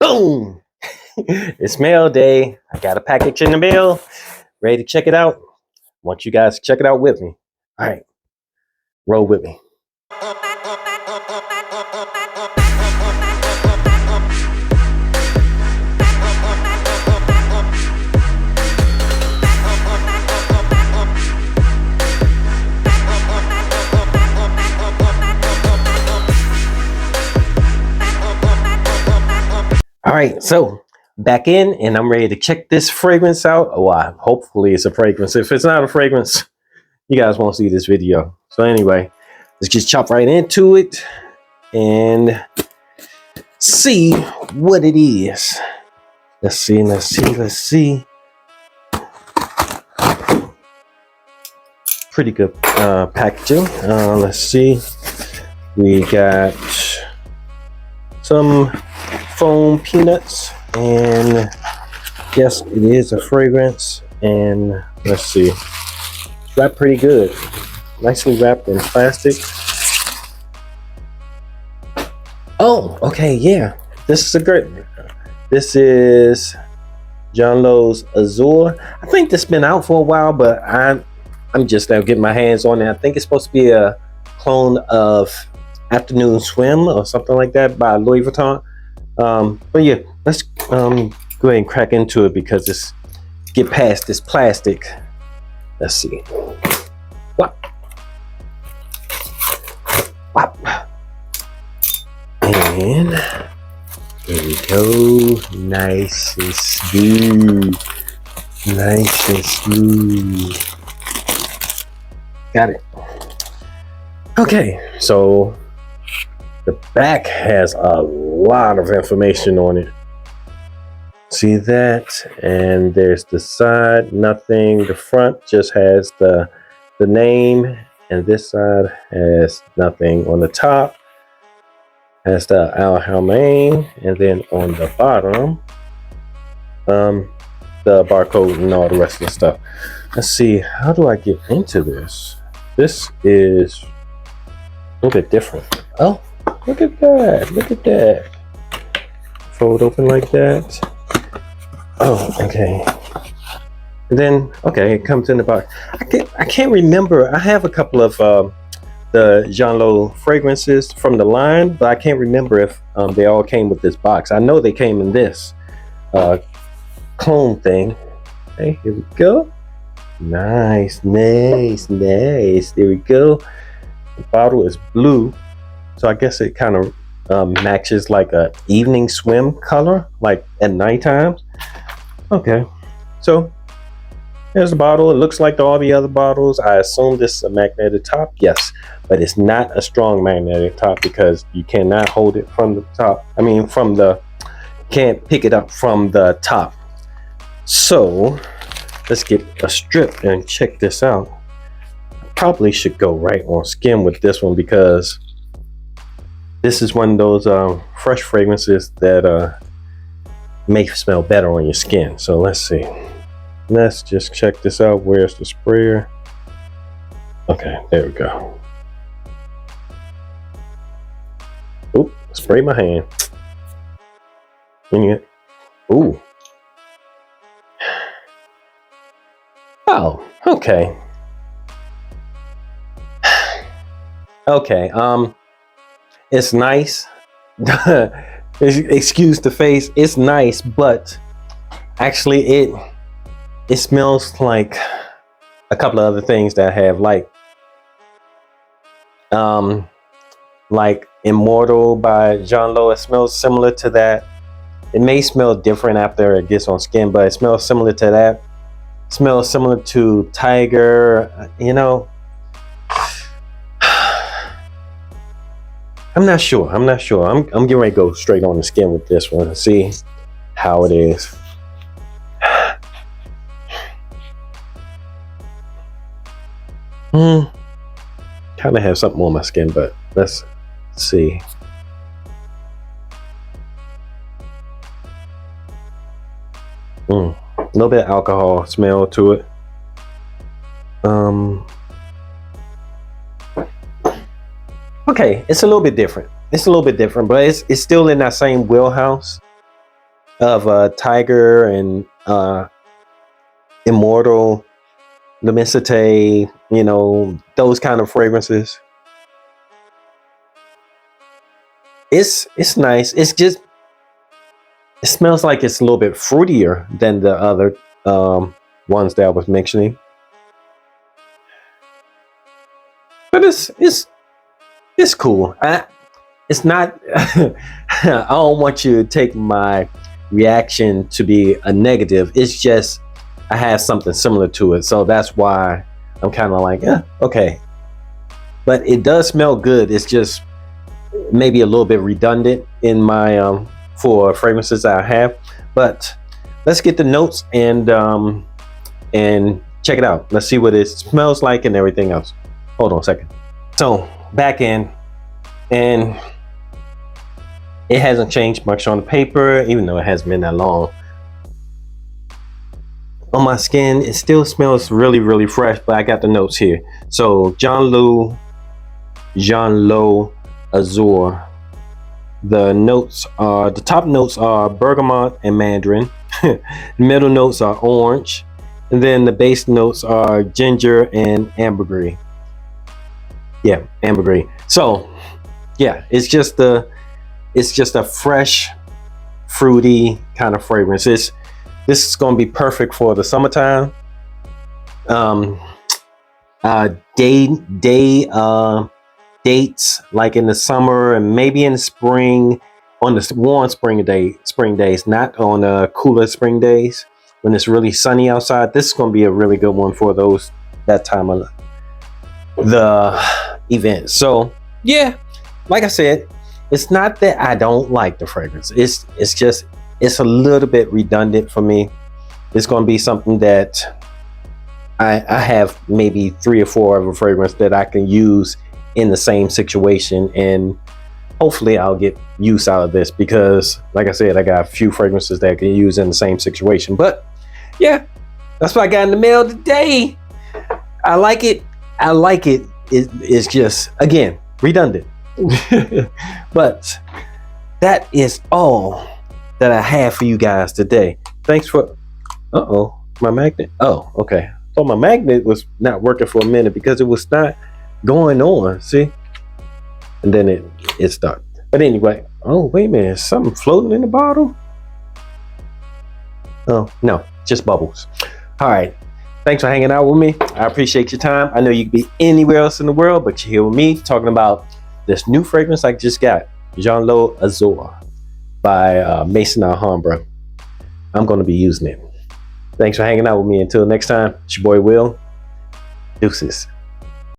Boom! It's mail day. I got a package in the mail. Ready to check it out? Want you guys to check it out with me. All right, roll with me. All right, so back in, and I'm ready to check this fragrance out. Oh, hopefully it's a fragrance. If it's not a fragrance, you guys won't see this video. So anyway, let's just chop right into it and see what it is. Let's see. Pretty good packaging. Let's see. We got some foam peanuts, and yes, it is a fragrance. And let's see, wrapped pretty good, nicely wrapped in plastic. Oh, okay, yeah, this is Jean Lowe Azure. I think this has been out for a while, but I'm just now getting my hands on it. I think it's supposed to be a clone of Afternoon Swim or something like that by Louis Vuitton. But yeah, let's go ahead and crack into it because it's get past this plastic. Let's see. Whop. And there we go. Nice and smooth. Got it. Okay, so the back has a lot of information on it. See that? And there's the side, nothing. The front just has the name, and this side has nothing. On the top has the Alhambra, and then on the bottom, the barcode and all the rest of the stuff. Let's see, how do I get into this? This is a little bit different. Oh, look at that. Fold open like that. Oh, okay. And then, okay, it comes in the box. I can't remember. I have a couple of the Jean Lowe fragrances from the line, but I can't remember if they all came with this box. I know they came in this clone thing. Okay, here we go. Nice. There we go. The bottle is blue, so I guess it kind of matches like a evening swim color, like at nighttime. Okay, so there's the bottle. It looks like all the other bottles. I assume this is a magnetic top. Yes, but it's not a strong magnetic top because you cannot hold it from the top. I mean, can't pick it up from the top. So let's get a strip and check this out. Probably should go right on skin with this one because this is one of those fresh fragrances that may smell better on your skin. So let's see. Let's just check this out. Where's the sprayer? Okay, there we go. Oop, spray my hand. Ooh. Oh, okay. Okay, it's nice. Excuse the face. It's nice, but actually it smells like a couple of other things that I have, like Immortal by Jean Lowe. It smells similar to that. It may smell different after it gets on skin, but it smells similar to that. It smells similar to Tiger, you know. I'm not sure. I'm getting ready to go straight on the skin with this one and see how it is. Kind of have something on my skin, but let's see. A little bit of alcohol smell to it. Okay, it's a little bit different. But it's still in that same wheelhouse. of Tiger and Immortal, Lumicite, you know, those kind of fragrances. It's nice. It's just, it smells like it's a little bit fruitier than the other ones that I was mentioning. But it's cool. It's not. I don't want you to take my reaction to be a negative. It's just I have something similar to it, so that's why I'm kind of like, okay. But it does smell good. It's just maybe a little bit redundant in my for fragrances I have. But let's get the notes and check it out. Let's see what it smells like and everything else. Hold on a second. So back in, and it hasn't changed much on the paper, even though it hasn't been that long. On my skin, it still smells really, really fresh, but I got the notes here. So Jean Lowe Azure. The notes are, the top notes are bergamot and mandarin. The middle notes are orange, and then the base notes are ginger and ambergris. Yeah, ambergris. So yeah, it's just a fresh, fruity kind of fragrance. This is going to be perfect for the summertime. Dates like in the summer and maybe in the spring, on the warm spring days, not on cooler spring days when it's really sunny outside. This is going to be a really good one for that time of the event. So yeah, like I said, it's not that I don't like the fragrance. It's just, it's a little bit redundant for me. It's going to be something that I have maybe 3 or 4 of a fragrance that I can use in the same situation, and hopefully I'll get use out of this, because like I said, I got a few fragrances that I can use in the same situation. But yeah, that's what I got in the mail today. I like it. It's just, again, redundant. But that is all that I have for you guys today. Thanks for my magnet. Oh, okay. So my magnet was not working for a minute because it was not going on, see, and then it stopped. But anyway, oh wait a minute, something floating in the bottle. Oh no, just bubbles. All right, thanks for hanging out with me. I appreciate your time. I know you could be anywhere else in the world, but you're here with me talking about this new fragrance I just got, Jean Lowe Azure by Maison Alhambra. I'm going to be using it. Thanks for hanging out with me. Until next time, it's your boy Will. Deuces.